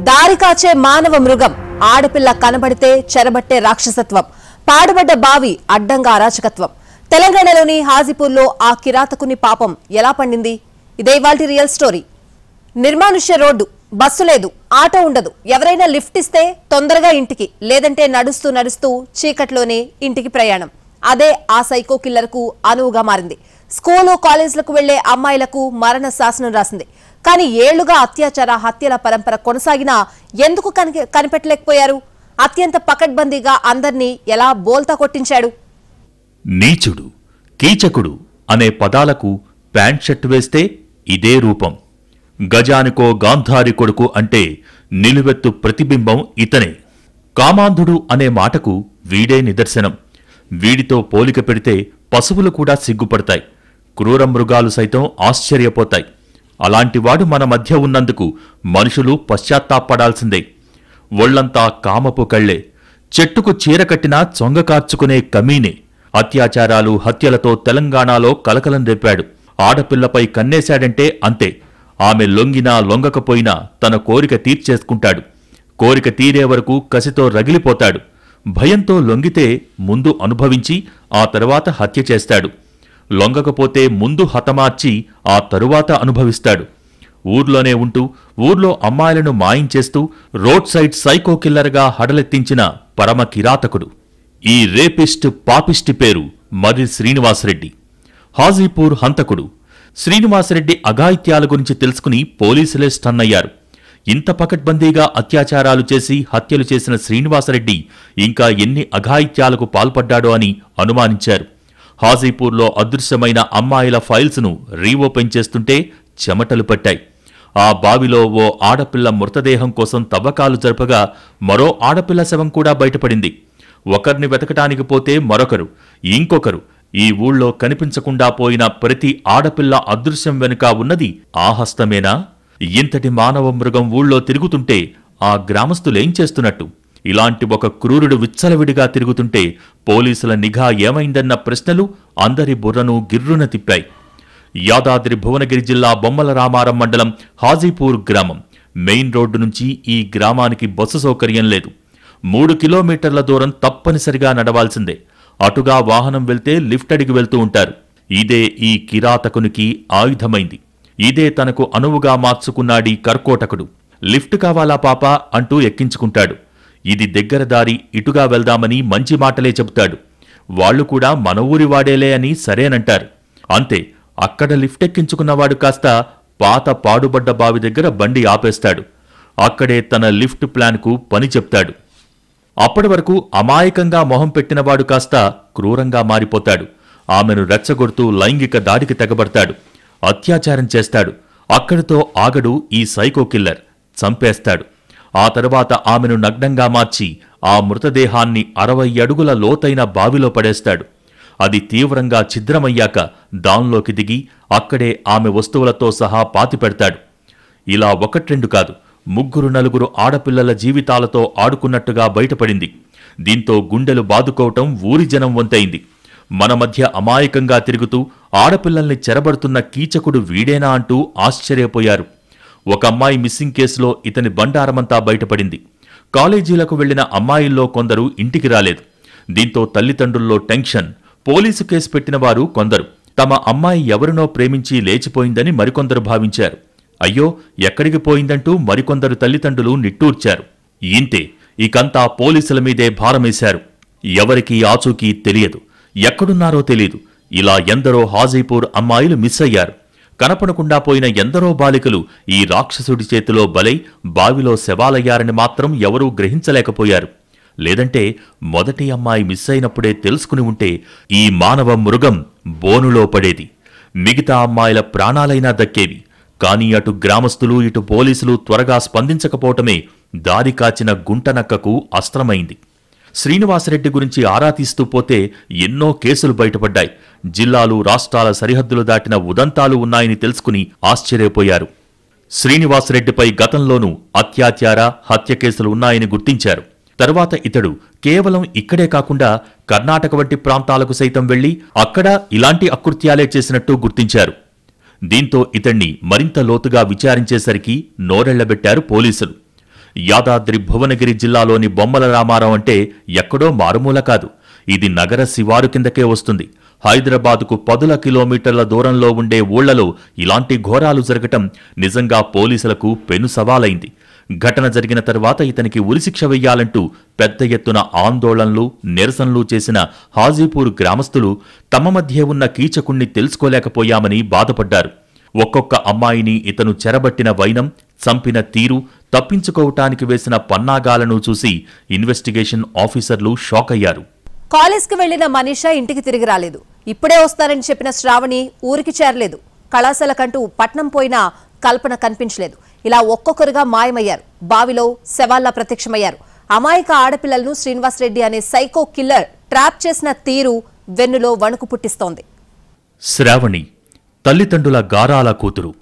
దారి కాచే మానవ మృగం ఆడపిల్ల కనబడితే చెరబట్టే రాక్షసత్వం పాడుబడ్డ బావి అడ్డంగా అరాచకత్వం తెలంగాణలోని హాజీపూర్లో ఆ కిరాతకుని పాపం ఎలా పండింది ఇదే ఇవాల్టి రియల్ స్టోరీ నిర్మానుష్య రోడ్డు బస్సు లేదు ఆటో ఉండదు ఎవరైనా లిఫ్ట్ ఇస్తే తొందరగా ఇంటికి లేదంటే నడుస్తూ నడుస్తూ చీకట్లోనే ఇంటికి ప్రయాణం అదే ఆ సైకో కిల్లర్కు అనువుగా మారింది స్కూలు కాలేజీలకు వెళ్లే అమ్మాయిలకు మరణ శాసనం రాసింది కానీ ఏళ్లుగా అత్యాచార హత్యల పరంపర కొనసాగినా ఎందుకు కనిపెట్టలేకపోయారు అత్యంత పకడ్బందీగా అందర్నీ ఎలా బోల్తా కొట్టించాడు నీచుడు కీచకుడు అనే పదాలకు ప్యాంట్ షర్ట్ వేస్తే ఇదే రూపం గజానికో గాంధారి కొడుకు అంటే నిలువెత్తు ప్రతిబింబం ఇతనే కామాంధుడు అనే మాటకు వీడే నిదర్శనం వీడితో పోలిక పెడితే పశువులు కూడా సిగ్గుపడతాయి క్రూర మృగాలు సైతం ఆశ్చర్యపోతాయి అలాంటివాడు మన మధ్య ఉన్నందుకు మనుషులు పశ్చాత్తాపడాల్సిందే ఒళ్లంతా కామపు కళ్లే చెట్టుకు చీర కట్టినా చొంగ కార్చుకునే కమీనే అత్యాచారాలు హత్యలతో తెలంగాణలో కలకలం రేపాడు ఆడపిల్లపై కన్నేశాడంటే అంతే ఆమె లొంగినా లొంగకపోయినా తన కోరిక తీర్చేసుకుంటాడు కోరిక తీరే వరకు కసితో రగిలిపోతాడు భయంతో లొంగితే ముందు అనుభవించి ఆ తరువాత హత్య చేస్తాడు లొంగకపోతే ముందు హతమార్చి ఆ తరువాత అనుభవిస్తాడు ఊర్లోనే ఉంటూ ఊర్లో అమ్మాయిలను మాయించేస్తూ రోడ్ సైడ్ సైకో కిల్లర్గా హడలెత్తించిన పరమ కిరాతకుడు ఈ రేపిస్ట్ పాపిస్టి పేరు మర్రి శ్రీనివాసరెడ్డి హాజీపూర్ హంతకుడు శ్రీనివాసరెడ్డి అఘాయిత్యాల గురించి తెలుసుకుని పోలీసులే స్టన్ అయ్యారు ఇంత పకడ్బందీగా అత్యాచారాలు చేసి హత్యలు చేసిన శ్రీనివాసరెడ్డి ఇంకా ఎన్ని అఘాయిత్యాలకు పాల్పడ్డాడో అని అనుమానించారు హాజీపూర్లో అదృశ్యమైన అమ్మాయిల ఫైల్స్ను రీఓపెన్ చేస్తుంటే చెమటలు పట్టాయి ఆ బావిలో ఓ ఆడపిల్ల మృతదేహం కోసం తవ్వకాలు జరపగా మరో ఆడపిల్ల శవం కూడా బయటపడింది ఒకరిని వెతకటానికి పోతే మరొకరు ఇంకొకరు ఈ ఊళ్ళో కనిపించకుండా పోయిన ప్రతి ఆడపిల్ల అదృశ్యం వెనుక ఉన్నది ఆ హస్తమేనా ఇంతటి మానవ మృగం ఊళ్ళో తిరుగుతుంటే ఆ గ్రామస్తులేం చేస్తున్నట్టు ఇలాంటి ఒక క్రూరుడు విచ్చలవిడిగా తిరుగుతుంటే పోలీసుల నిఘా ఏమైందన్న ప్రశ్నలు అందరి బుర్రను గిర్రున తిప్పాయి యాదాద్రి భువనగిరి జిల్లా బొమ్మల రామారం మండలం హాజీపూర్ గ్రామం మెయిన్ రోడ్డు నుంచి ఈ గ్రామానికి బస్సు సౌకర్యం లేదు 3 కిలోమీటర్ల దూరం తప్పనిసరిగా నడవాల్సిందే అటుగా వాహనం వెళ్తే లిఫ్ట్ అడిగి వెళ్తూ ఉంటారు ఇదే ఈ కిరాతకునికి ఆయుధమైంది ఇదే తనకు అనువుగా మార్చుకున్నాడీ కర్కోటకుడు లిఫ్ట్ కావాలా పాపా అంటూ ఎక్కించుకుంటాడు ఇది దగ్గర దారి ఇటుగా వెళ్దామని మంచి మాటలే చెబుతాడు వాళ్లు కూడా మన ఊరివాడేలే అని సరేనంటారు అంతే అక్కడ లిఫ్ట్ ఎక్కించుకున్నవాడు కాస్త పాత పాడుబడ్డ బావి దగ్గర బండి ఆపేస్తాడు అక్కడే తన లిఫ్ట్ ప్లాన్కు పని చెప్తాడు అప్పటి వరకు అమాయకంగా మొహం పెట్టినవాడు కాస్త క్రూరంగా మారిపోతాడు ఆమెను రెచ్చగొడుతూ లైంగిక దాడికి తెగబడతాడు అత్యాచారం చేస్తాడు అక్కడితో ఆగడు ఈ సైకో కిల్లర్ చంపేస్తాడు ఆ తరువాత ఆమెను నగ్నంగా మార్చి ఆ మృతదేహాన్ని 60 అడుగుల లోతైన బావిలో పడేస్తాడు అది తీవ్రంగా ఛిద్రమయ్యాక దానిలోకి దిగి అక్కడే ఆమె వస్తువులతో సహా పాతిపెడతాడు ఇలా ఒకట్రెండు కాదు 3-4 ఆడపిల్లల జీవితాలతో ఆడుకున్నట్టుగా బయటపడింది దీంతో గుండెలు బాదుకోవటం ఊరి జనం వంతైంది మన మధ్య అమాయకంగా తిరుగుతూ ఆడపిల్లల్ని చెరబడుతున్న కీచకుడు వీడేనా అంటూ ఆశ్చర్యపోయారు ఒక అమ్మాయి మిస్సింగ్ కేసులో ఇతని బండారమంతా బయటపడింది కాలేజీలకు వెళ్లిన అమ్మాయిల్లో కొందరు ఇంటికి రాలేదు దీంతో తల్లిదండ్రుల్లో టెన్షన్ పోలీసు కేసు పెట్టిన వారు కొందరు తమ అమ్మాయి ఎవరినో ప్రేమించి లేచిపోయిందని మరికొందరు భావించారు అయ్యో ఎక్కడికి పోయిందంటూ మరికొందరు తల్లిదండ్రులు నిట్టూర్చారు ఇంతే ఇకంతా పోలీసుల మీదే భారమేశారు ఎవరికీ ఆచూకీ తెలియదు ఎక్కడున్నారో తెలీదు ఇలా ఎందరో హాజీపూర్ అమ్మాయిలు మిస్ అయ్యారు కనపడకుండా పోయిన ఎందరో బాలికలు ఈ రాక్షసుడి చేతిలో బలై బావిలో శవాలయ్యారని మాత్రం ఎవరూ గ్రహించలేకపోయారు లేదంటే మొదటి అమ్మాయి మిస్ అయినప్పుడే తెలుసుకుని ఉంటే ఈ మానవ మృగం బోనులో పడేది మిగతా అమ్మాయిల ప్రాణాలైనా దక్కేవి కానీ అటు గ్రామస్తులు ఇటు పోలీసులు త్వరగా స్పందించకపోవటమే దారి కాచిన గుంటనక్కకు అస్త్రమైంది శ్రీనివాసరెడ్డి గురించి ఆరా తీస్తూ పోతే ఎన్నో కేసులు బయటపడ్డాయి జిల్లాలు రాష్ట్రాల సరిహద్దులు దాటిన ఉదంతాలు ఉన్నాయని తెలుసుకుని ఆశ్చర్యపోయారు శ్రీనివాసరెడ్డిపై గతంలోనూ అత్యాచార హత్య కేసులు ఉన్నాయని గుర్తించారు తరువాత ఇతడు కేవలం ఇక్కడే కాకుండా కర్ణాటక వంటి ప్రాంతాలకు సైతం వెళ్లి అక్కడ ఇలాంటి అకృత్యాలే చేసినట్టు గుర్తించారు దీంతో ఇతణ్ణి మరింత లోతుగా విచారించేసరికి నోరెళ్లబెట్టారు పోలీసులు యాదాద్రి భువనగిరి జిల్లాలోని బొమ్మల రామారం అంటే ఎక్కడో మారుమూల కాదు. ఇది నగర శివారు కిందకే వస్తుంది. హైదరాబాదుకు 10 కిలోమీటర్ల దూరంలో ఉండే ఊళ్లలో ఇలాంటి ఘోరాలు జరగటం నిజంగా పోలీసులకు పెను సవాలైంది. ఘటన జరిగిన తర్వాత ఇతనికి ఉరిశిక్ష వెయ్యాలంటూ పెద్ద ఎత్తున ఆందోళనలు, నిరసనలు చేసిన హాజీపూర్ గ్రామస్తులు తమ మధ్య ఉన్న కీచకుణ్ణి తెలుసుకోలేకపోయామని బాధపడ్డారు. ఒక్కొక్క అమ్మాయిని ఇతను చెరబట్టిన వైనం, చంపిన తీరు, తప్పించుకోవటానికి వేసిన పన్నాగాలను చూసి ఇన్వెస్టిగేషన్ ఆఫీసర్లు షాక్ అయ్యారు. కాలేజ్కి వెళ్లిన మనీషా ఇంటికి తిరిగి రాలేదు. ఇప్పుడే వస్తారని చెప్పిన శ్రావణి ఊరికి చేరలేదు. కళాశాలకంటూ పట్నం పోయినా కల్పన కనిపించలేదు. ఇలా ఒక్కొక్కరుగా మాయమయ్యారు. బావిలో శవాల్లా ప్రత్యక్షమయ్యారు. అమాయక ఆడపిల్లలను శ్రీనివాసరెడ్డి అనే సైకో కిల్లర్ ట్రాప్ చేసిన తీరు వెన్నులో వణుకు పుట్టిస్తోంది. శ్రావణి తల్లిదండ్రుల గారాల కూతురు.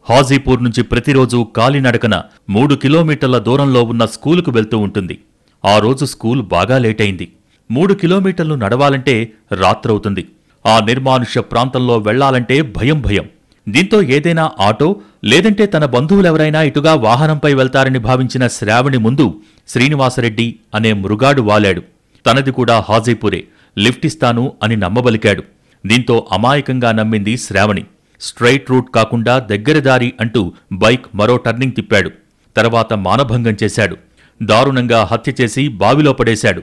హాజీపూర్ నుంచి ప్రతిరోజు కాలినడకన 3 కిలోమీటర్ల దూరంలో ఉన్న స్కూలుకు వెళ్తూ ఉంటుంది. ఆ రోజు స్కూల్ బాగా లేటైంది. 3 కిలోమీటర్లు నడవాలంటే రాత్రవుతుంది. ఆ నిర్మానుష్య ప్రాంతంలో వెళ్లాలంటే భయం భయం. దీంతో ఏదైనా ఆటో లేదంటే తన బంధువులెవరైనా ఇటుగా వాహనంపై వెళ్తారని భావించిన శ్రావణి ముందు శ్రీనివాసరెడ్డి అనే మృగాడు వాలాడు. తనది కూడా హాజీపూరే, లిఫ్ట్ ఇస్తాను అని నమ్మబలికాడు. దీంతో అమాయకంగా నమ్మింది శ్రావణి. స్ట్రైట్ రూట్ కాకుండా దగ్గర దారి అంటూ బైక్ మరో టర్నింగ్ తిప్పాడు. తర్వాత మానభంగం చేశాడు. దారుణంగా హత్య చేసి బావిలో పడేశాడు.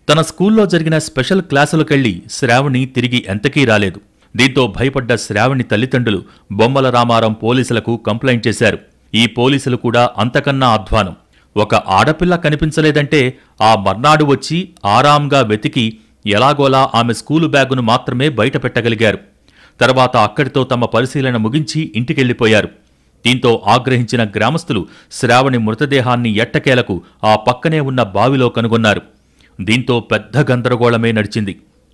తన స్కూల్లో జరిగిన స్పెషల్ క్లాసులకెళ్లి శ్రావణి తిరిగి ఎంతకీ రాలేదు. దీంతో భయపడ్డ శ్రావణి తల్లిదండ్రులు బొమ్మల రామారం పోలీసులకు కంప్లైంట్ చేశారు. ఈ పోలీసులు కూడా అంతకన్నా అధ్వానం. ఒక ఆడపిల్ల కనిపించలేదంటే ఆ మర్నాడు వచ్చి ఆరాంగా వెతికి ఎలాగోలా ఆమె స్కూలు బ్యాగును మాత్రమే బయట పెట్టగలిగారు. తర్వాత అక్కడితో తమ పరిశీలన ముగించి ఇంటికెళ్లిపోయారు. దీంతో ఆగ్రహించిన గ్రామస్తులు శ్రావణి మృతదేహాన్ని ఎట్టకేలకు ఆ పక్కనే ఉన్న బావిలో కనుగొన్నారు. దీంతో పెద్ద గందరగోళమే నడిచింది.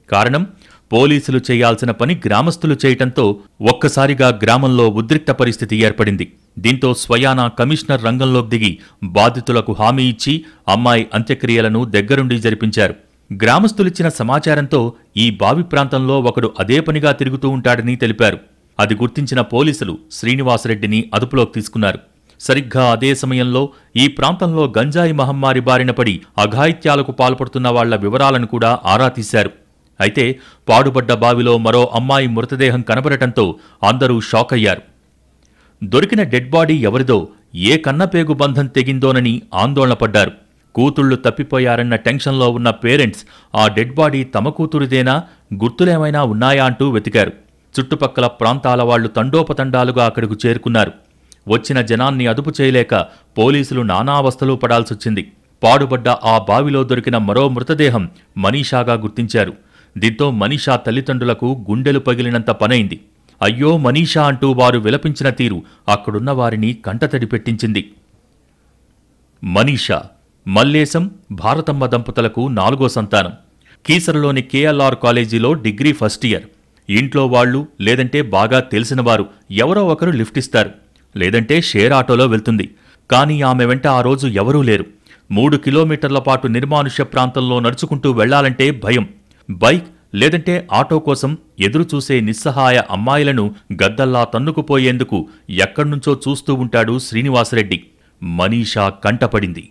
కారణం, పోలీసులు చేయాల్సిన పని గ్రామస్తులు చేయటంతో ఒక్కసారిగా గ్రామంలో ఉద్రిక్త పరిస్థితి ఏర్పడింది. దీంతో స్వయానా కమిషనర్ రంగంలోకి దిగి బాధితులకు హామీ ఇచ్చి అమ్మాయి అంత్యక్రియలను దగ్గరుండి జరిపించారు. గ్రామస్తులిచ్చిన సమాచారంతో ఈ బావి ప్రాంతంలో ఒకడు అదే పనిగా తిరుగుతూ ఉంటాడని తెలిపారు. అది గుర్తించిన పోలీసులు శ్రీనివాసరెడ్డిని అదుపులోకి తీసుకున్నారు. సరిగ్గా అదే సమయంలో ఈ ప్రాంతంలో గంజాయి మహమ్మారి బారిన పడి అఘాయిత్యాలకు పాల్పడుతున్న వాళ్ల వివరాలను కూడా ఆరా తీశారు. అయితే పాడుబడ్డ బావిలో మరో అమ్మాయి మృతదేహం కనబడటంతో అందరూ షాక్ అయ్యారు. దొరికిన డెడ్ బాడీ ఎవరిదో, ఏ కన్నపేగు బంధం తెగిందోనని ఆందోళన పడ్డారు. కూతుళ్లు తప్పిపోయారన్న టెన్షన్లో ఉన్న పేరెంట్స్ ఆ డెడ్ బాడీ తమ కూతురిదేనా, గుర్తులేమైనా ఉన్నాయా అంటూ వెతికారు. చుట్టుపక్కల ప్రాంతాల వాళ్లు తండోపతండాలుగా అక్కడకు చేరుకున్నారు. వచ్చిన జనాన్ని అదుపు చేయలేక పోలీసులు నానావస్థలు పడాల్సొచ్చింది. పాడుబడ్డ ఆ బావిలో దొరికిన మరో మృతదేహం మనీషాగా గుర్తించారు. దీంతో మనీషా తల్లిదండ్రులకు గుండెలు పగిలినంత పనైంది. అయ్యో మనీషా అంటూ వారు విలపించిన తీరు అక్కడున్న వారిని కంటతడి పెట్టించింది. మనీషా, మల్లేశం, భారతమ్మ దంపతులకు 4వ సంతానం. కీసరలోని కేఎల్ఆర్ కాలేజీలో డిగ్రీ ఫస్ట్ ఇయర్. ఇంట్లో వాళ్లు లేదంటే బాగా తెలిసినవారు ఎవరో ఒకరు లిఫ్ట్ ఇస్తారు, లేదంటే షేర్ ఆటోలో వెళ్తుంది. కానీ ఆమె వెంట ఆ రోజు ఎవరూ లేరు. 3 కిలోమీటర్ల పాటు నిర్మానుష్య ప్రాంతంలో నడుచుకుంటూ వెళ్లాలంటే భయం. బైక్ లేదంటే ఆటో కోసం ఎదురుచూసే నిస్సహాయ అమ్మాయిలను గద్దల్లా తన్నుకుపోయేందుకు ఎక్కడ్నుంచో చూస్తూ ఉంటాడు శ్రీనివాసరెడ్డి. మనీషా కంటపడింది.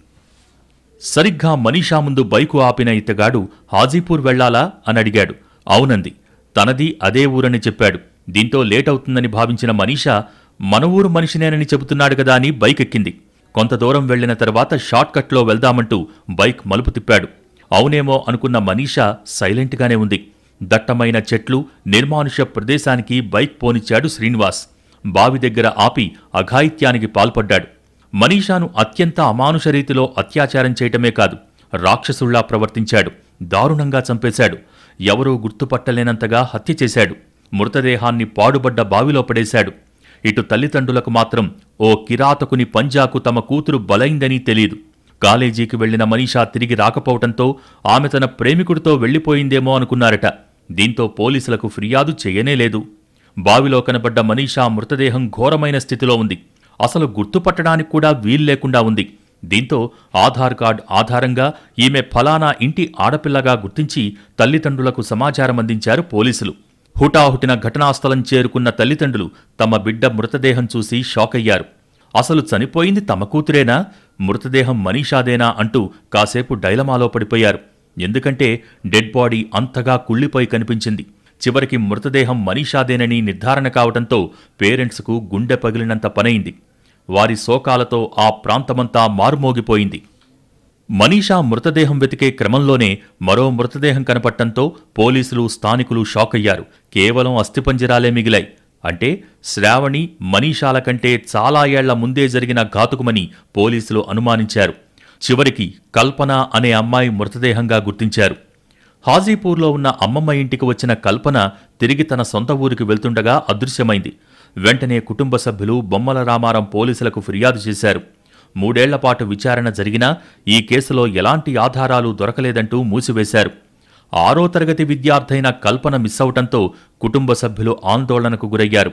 సరిగ్గా మనీషా ముందు బైకు ఆపిన ఇతగాడు హాజీపూర్ వెళ్లాలా అని అడిగాడు. అవునంది. తనది అదే ఊరని చెప్పాడు. దీంతో లేటవుతుందని భావించిన మనీషా మన ఊరు మనిషినేనని చెబుతున్నాడు కదా అని బైక్ ఎక్కింది. కొంత దూరం వెళ్లిన తర్వాత షార్ట్ కట్లో వెళ్దామంటూ బైక్ మలుపు తిప్పాడు. అవునేమో అనుకున్న మనీషా సైలెంట్గానే ఉంది. దట్టమైన చెట్లు, నిర్మానుష్య ప్రదేశానికి బైక్ పోనిచ్చాడు శ్రీనివాస్. బావి దగ్గర ఆపి అఘాయిత్యానికి పాల్పడ్డాడు. మనీషాను అత్యంత అమానుష రీతిలో అత్యాచారం చేయటమే కాదు, రాక్షసుళ్లా ప్రవర్తించాడు. దారుణంగా చంపేశాడు. ఎవరూ గుర్తుపట్టలేనంతగా హత్య చేశాడు. మృతదేహాన్ని పాడుబడ్డ బావిలో పడేశాడు. ఇటు తల్లిదండ్రులకు మాత్రం ఓ కిరాతకుని పంజాకు తమ కూతురు బలైందని తెలీదు. కాలేజీకి వెళ్లిన మనీషా తిరిగి రాకపోవటంతో ఆమె తన ప్రేమికుడితో వెళ్లిపోయిందేమో అనుకున్నారట. దీంతో పోలీసులకు ఫిర్యాదు చేయనేలేదు. బావిలో కనబడ్డ మనీషా మృతదేహం ఘోరమైన స్థితిలో ఉంది. అసలు గుర్తుపట్టడానికి కూడా వీల్లేకుండా ఉంది. దీంతో ఆధార్ కార్డు ఆధారంగా ఈమె ఫలానా ఇంటి ఆడపిల్లగా గుర్తించి తల్లిదండ్రులకు సమాచారం అందించారు పోలీసులు. హుటాహుటిన ఘటనాస్థలం చేరుకున్న తల్లిదండ్రులు తమ బిడ్డ మృతదేహం చూసి షాక్ అయ్యారు. అసలు చనిపోయింది తమ కూతురేనా? మృతదేహం మనీషాదేనా అంటూ కాసేపు డైలమాలో పడిపోయారు. ఎందుకంటే డెడ్ బాడీ అంతగా కుళ్లిపోయి కనిపించింది. చివరికి మృతదేహం మనీషాదేనని నిర్ధారణ కావడంతో పేరెంట్స్కు గుండె పగిలినంత పనైంది. వారి శోకాలతో ఆ ప్రాంతమంతా మారుమోగిపోయింది. మనీషా మృతదేహం వెతికే క్రమంలోనే మరో మృతదేహం కనపడటంతో పోలీసులు, స్థానికులు షాక్ అయ్యారు. కేవలం అస్థిపంజరాలే మిగిలాయి. అంటే శ్రావణి, మనీషాల కంటే చాలా ఏళ్ల ముందే జరిగిన ఘాతుకమని పోలీసులు అనుమానించారు. చివరికి కల్పన అనే అమ్మాయి మృతదేహంగా గుర్తించారు. హాజీపూర్లో ఉన్న అమ్మమ్మ ఇంటికి వచ్చిన కల్పన తిరిగి తన సొంత ఊరికి వెళ్తుండగా అదృశ్యమైంది. వెంటనే కుటుంబ సభ్యులు బొమ్మల రామారం పోలీసులకు ఫిర్యాదు చేశారు. 3 ఏళ్లపాటు విచారణ జరిగినా ఈ కేసులో ఎలాంటి ఆధారాలు దొరకలేదంటూ మూసివేశారు. 6వ తరగతి విద్యార్థైన కల్పన మిస్ అవటంతో కుటుంబ సభ్యులు ఆందోళనకు గురయ్యారు.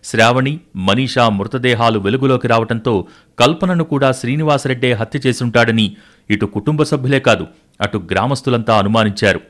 శ్రావణి, మనీషా మృతదేహాలు వెలుగులోకి రావటంతో కల్పనను కూడా శ్రీనివాసరెడ్డే హత్య చేసుంటాడని ఇటు కుటుంబ సభ్యులే కాదు, అటు గ్రామస్తులంతా అనుమానించారు.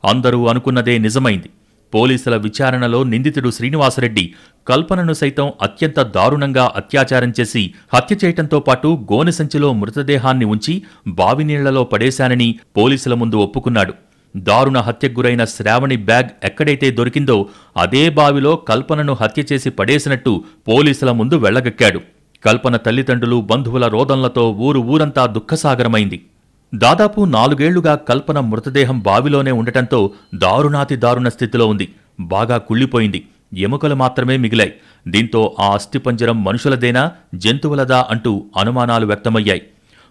అందరూ అనుకున్నదే నిజమైంది. పోలీసుల విచారణలో నిందితుడు శ్రీనివాసరెడ్డి కల్పనను సైతం అత్యంత దారుణంగా అత్యాచారం చేసి హత్య చేయటంతో పాటు గోనె సంచిలో మృతదేహాన్ని ఉంచి బావినీళ్లలో పడేశానని పోలీసుల ముందు ఒప్పుకున్నాడు. దారుణ హత్యకు గురైన శ్రావణి బ్యాగ్ ఎక్కడైతే దొరికిందో అదే బావిలో కల్పనను హత్య చేసి పడేసినట్టు పోలీసుల ముందు వెళ్లగక్కాడు. కల్పన తల్లిదండ్రులు, బంధువుల రోదనలతో ఊరంతా దుఃఖసాగరమైంది. దాదాపు 4 ఏళ్లుగా కల్పన మృతదేహం బావిలోనే ఉండటంతో దారుణాతి దారుణ స్థితిలో ఉంది. బాగా కుళ్లిపోయింది. ఎముకలు మాత్రమే మిగిలాయి. దీంతో ఆ అస్థిపంజరం మనుషులదేనా, జంతువులదా అంటూ అనుమానాలు వ్యక్తమయ్యాయి.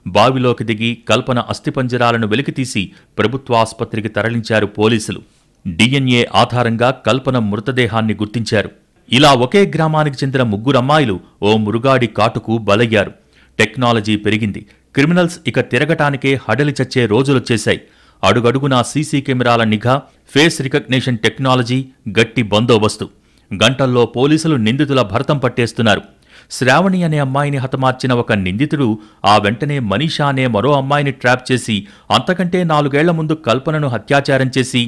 బావిలోకి దిగి కల్పన అస్థిపంజరాలను వెలికితీసి ప్రభుత్వాసుపత్రికి తరలించారు పోలీసులు. DNA ఆధారంగా కల్పన మృతదేహాన్ని గుర్తించారు. ఇలా ఒకే గ్రామానికి చెందిన 3 అమ్మాయిలు ఓ మురుగాడి కాటుకు బలయ్యారు. టెక్నాలజీ పెరిగింది. క్రిమినల్స్ ఇక తిరగటానికే హడలి చచ్చే రోజులొచ్చేశాయి. అడుగడుగునా సీసీ కెమెరాల నిఘా, ఫేస్ రికగ్నిషన్ టెక్నాలజీ, గట్టి బందోబస్తు. గంటల్లో పోలీసులు నిందితుల భరతం పట్టేస్తున్నారు. శ్రావణి అనే అమ్మాయిని హతమార్చిన ఒక నిందితుడు ఆ వెంటనే మనీషా అనే మరో అమ్మాయిని ట్రాప్ చేసి అంతకంటే 4 ఏళ్ల ముందు కల్పనను హత్యాచారం చేసి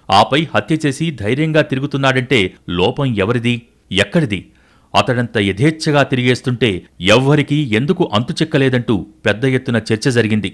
ఆపై హత్య చేసి ధైర్యంగా తిరుగుతున్నాడంటే లోపం ఎవరిది, ఎక్కడిది? అతడంత యథేచ్ఛగా తిరిగేస్తుంటే ఎవ్వరికీ ఎందుకు అంతుచెక్కలేదంటూ పెద్ద ఎత్తున చర్చ జరిగింది.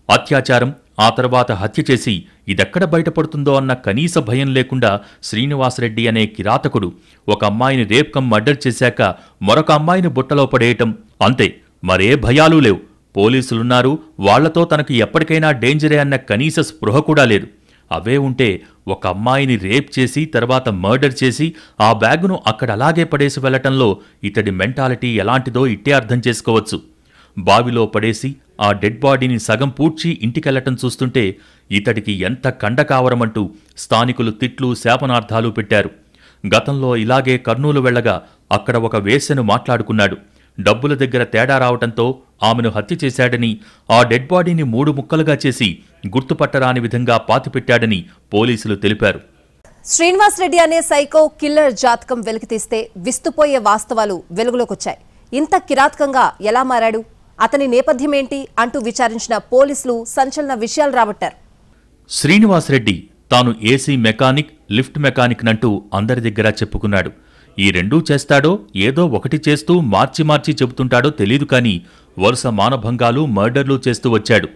అత్యాచారం, ఆ తర్వాత హత్య చేసి ఇదెక్కడ బయటపడుతుందో అన్న కనీస భయం లేకుండా శ్రీనివాసరెడ్డి అనే కిరాతకుడు ఒక అమ్మాయిని రేప్ కమ్ మర్డర్ చేశాక మరొక అమ్మాయిని బుట్టలో పడేయటం, అంతే, మరే భయాలూ లేవు. పోలీసులున్నారు, వాళ్లతో తనకు ఎప్పటికైనా డేంజరే అన్న కనీస స్పృహ కూడా లేదు. అవే ఉంటే ఒక అమ్మాయిని రేప్ చేసి తర్వాత మర్డర్ చేసి ఆ బ్యాగును అక్కడ అలాగే పడేసి వెళ్లటంలో ఇతడి మెంటాలిటీ ఎలాంటిదో ఇట్టే అర్థం చేసుకోవచ్చు. బావిలో పడేసి ఆ డెడ్ బాడీని సగం పూడ్చి ఇంటికెళ్లటం చూస్తుంటే ఇతడికి ఎంత కండకావరమంటూ స్థానికులు తిట్లు, శాపనార్థాలు పెట్టారు. గతంలో ఇలాగే కర్నూలు వెళ్లగా అక్కడ ఒక వేశ్యను మాట్లాడుకున్నాడు. డబ్బుల దగ్గర తేడా రావటంతో ఆమెను హత్య చేశాడని, ఆ డెడ్ బాడీని 3 ముక్కలుగా చేసి గుర్తుపట్టరాని విధంగా పాతిపెట్టాడని పోలీసులు తెలిపారు. శ్రీనివాసరెడ్డి అనే సైకో కిల్లర్ జాతకం వెలికితీస్తే విస్తుపోయే వాస్తవాలు వెలుగులోకొచ్చాయి. ఇంత కిరాతకంగా ఎలా మారాడు, అతని నేపథ్యమేంటి అంటూ విచారించిన పోలీసులు సంచలన విషయాలు రాబట్టారు. శ్రీనివాసరెడ్డి తాను ఏసీ మెకానిక్, లిఫ్ట్ మెకానిక్ నంటూ అందరి దగ్గర చెప్పుకున్నాడు. ఈ రెండూ చేస్తాడో ఏదో ఒకటి చేస్తూ మార్చి చెబుతుంటాడో తెలీదు కానీ వరుస మానభంగాలు, మర్డర్లు చేస్తూ వచ్చాడు.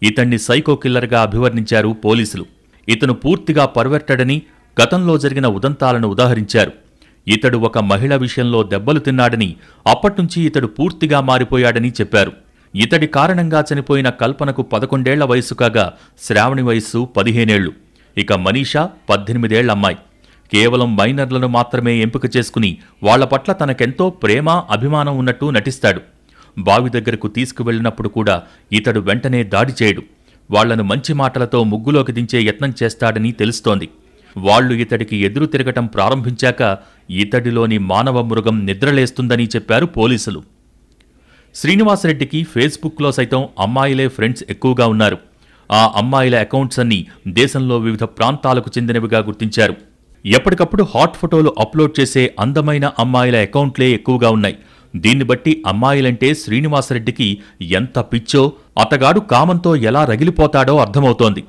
ఇతన్ని సైకో కిల్లర్గా అభివర్ణించారు పోలీసులు. ఇతను పూర్తిగా పర్వర్టెడని గతంలో జరిగిన ఉదంతాలను ఉదాహరించారు. ఇతడు ఒక మహిళ విషయంలో దెబ్బలు తిన్నాడని, అప్పట్నుంచి ఇతడు పూర్తిగా మారిపోయాడని చెప్పారు. ఇతడి కారణంగా చనిపోయిన కల్పనకు 11 ఏళ్ల వయసు కాగా శ్రావణి వయస్సు 15 ఏళ్లు. ఇక మనీషా 18 ఏళ్ల అమ్మాయి. కేవలం మైనర్లను మాత్రమే ఎంపిక చేసుకుని వాళ్ల పట్ల తనకెంతో ప్రేమ, అభిమానం ఉన్నట్టు నటిస్తాడు. బావి దగ్గరకు తీసుకువెళ్లినప్పుడు కూడా ఇతడు వెంటనే దాడి చేయడు. వాళ్లను మంచి మాటలతో ముగ్గులోకి దించే యత్నం చేస్తాడని తెలుస్తోంది. వాళ్లు ఇతడికి ఎదురు తిరగటం ప్రారంభించాక ఇతడిలోని మానవ మృగం నిద్రలేస్తుందని చెప్పారు పోలీసులు. శ్రీనివాసరెడ్డికి ఫేస్బుక్లో సైతం అమ్మాయిలే ఫ్రెండ్స్ ఎక్కువగా ఉన్నారు. ఆ అమ్మాయిల అకౌంట్స్ అన్నీ దేశంలో వివిధ ప్రాంతాలకు చెందినవిగా గుర్తించారు. ఎప్పటికప్పుడు హాట్ ఫోటోలు అప్లోడ్ చేసే అందమైన అమ్మాయిల అకౌంట్లే ఎక్కువగా ఉన్నాయి. దీన్ని బట్టి అమ్మాయిలంటే శ్రీనివాసరెడ్డికి ఎంత పిచ్చో, అతగాడు కామంతో ఎలా రగిలిపోతాడో అర్థమవుతోంది.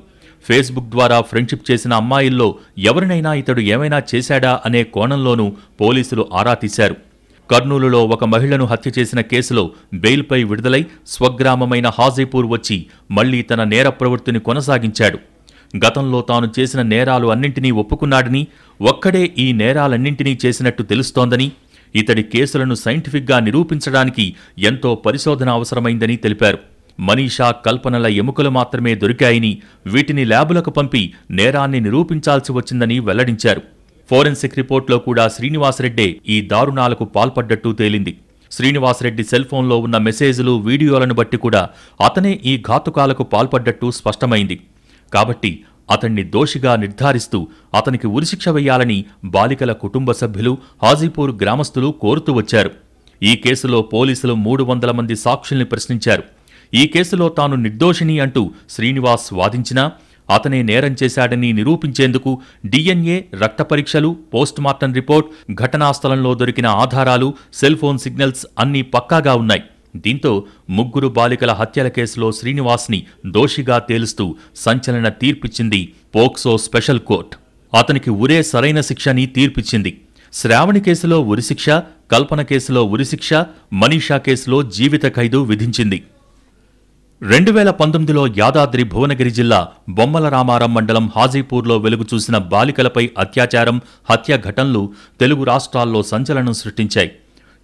ఫేస్బుక్ ద్వారా ఫ్రెండ్షిప్ చేసిన అమ్మాయిల్లో ఎవరినైనా ఇతడు ఏమైనా చేశాడా అనే కోణంలోనూ పోలీసులు ఆరా తీశారు. కర్నూలులో ఒక మహిళను హత్య చేసిన కేసులో బెయిల్పై విడుదలై స్వగ్రామమైన హాజీపూర్ వచ్చి మళ్లీ తన నేర ప్రవృత్తిని కొనసాగించాడు. గతంలో తాను చేసిన నేరాలు అన్నింటినీ ఒప్పుకున్నాడని, ఒక్కడే ఈ నేరాలన్నింటినీ చేసినట్టు తెలుస్తోందని, ఇతడి కేసులను సైంటిఫిక్గా నిరూపించడానికి ఎంతో పరిశోధన అవసరమైందని తెలిపారు. మనీషా, కల్పనల ఎముకలు మాత్రమే దొరికాయని, వీటిని ల్యాబులకు పంపి నేరాన్ని నిరూపించాల్సి వచ్చిందని వెల్లడించారు. ఫోరెన్సిక్ రిపోర్ట్లో కూడా శ్రీనివాసరెడ్డే ఈ దారుణాలకు పాల్పడ్డట్టు తేలింది. శ్రీనివాసరెడ్డి సెల్ఫోన్లో ఉన్న మెసేజ్లు, వీడియోలను బట్టి కూడా అతనే ఈ ఘాతుకాలకు పాల్పడ్డట్టు స్పష్టమైంది. కాబట్టి అతన్ని దోషిగా నిర్ధారిస్తూ అతనికి ఉరిశిక్ష వేయాలని బాలికల కుటుంబ సభ్యులు, హాజీపూర్ గ్రామస్తులు కోరుతూ వచ్చారు. ఈ కేసులో పోలీసులు 300 మంది సాక్షుల్ని ప్రశ్నించారు. ఈ కేసులో తాను నిర్దోషిని అంటూ శ్రీనివాస్ వాదించినా అతనే నేరం చేశాడని నిరూపించేందుకు DNA, రక్త పరీక్షలు, పోస్టుమార్టం రిపోర్ట్, ఘటనా స్థలంలో దొరికిన ఆధారాలు, సెల్ఫోన్ సిగ్నల్స్ అన్నీ పక్కాగా ఉన్నాయి. దీంతో 3 బాలికల హత్యల కేసులో శ్రీనివాస్ని దోషిగా తేలుస్తూ సంచలన తీర్పిచ్చింది పోక్సో స్పెషల్ కోర్ట్. అతనికి ఉరే సరైన శిక్షని తీర్పిచ్చింది. శ్రావణి కేసులో ఉరిశిక్ష, కల్పన కేసులో ఉరిశిక్ష, మనీషా కేసులో జీవిత ఖైదు విధించింది. 2019లో యాదాద్రి భువనగిరి జిల్లా బొమ్మల రామారం మండలం హాజీపూర్లో వెలుగు చూసిన బాలికలపై అత్యాచారం, హత్య ఘటనలు తెలుగు రాష్ట్రాల్లో సంచలనం సృష్టించాయి.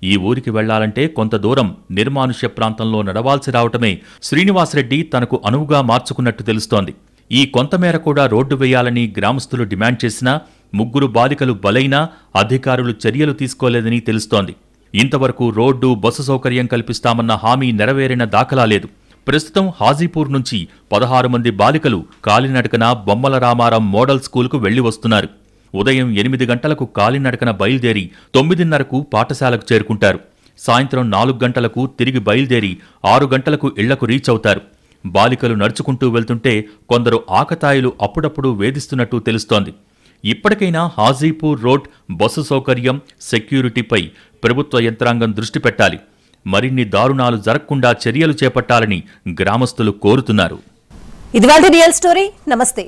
ఈ ఊరికి వెళ్లాలంటే కొంత దూరం నిర్మానుష్య ప్రాంతంలో నడవాల్సి రావటమే శ్రీనివాసరెడ్డి తనకు అనువుగా మార్చుకున్నట్టు తెలుస్తోంది. ఈ కొంతమేర కూడా రోడ్డు వేయాలని గ్రామస్తులు డిమాండ్ చేసినా 3 బాలికలు బలైనా అధికారులు చర్యలు తీసుకోలేదని తెలుస్తోంది. ఇంతవరకు రోడ్డు, బస్సు సౌకర్యం కల్పిస్తామన్న హామీ నెరవేరిన దాఖలా లేదు. ప్రస్తుతం హాజీపూర్ నుంచి 16 మంది బాలికలు కాలినడకన బొమ్మల రామారం మోడల్ స్కూల్కు వెళ్లి వస్తున్నారు. ఉదయం 8 గంటలకు కాలినడకన బయలుదేరి 9:30కు పాఠశాలకు చేరుకుంటారు. సాయంత్రం 4 గంటలకు తిరిగి బయలుదేరి 6 గంటలకు ఇళ్లకు రీచ్ అవుతారు. బాలికలు నడుచుకుంటూ వెళ్తుంటే కొందరు ఆకతాయిలు అప్పుడప్పుడు వేధిస్తున్నట్టు తెలుస్తోంది. ఇప్పటికైనా హాజీపూర్ రోడ్, బస్సు సౌకర్యం, సెక్యూరిటీపై ప్రభుత్వ యంత్రాంగం దృష్టి పెట్టాలి. మరిన్ని దారుణాలు జరగకుండా చర్యలు చేపట్టాలని గ్రామస్తులు కోరుతున్నారు. ఇదివాల్టి రియల్ స్టోరీ. నమస్తే.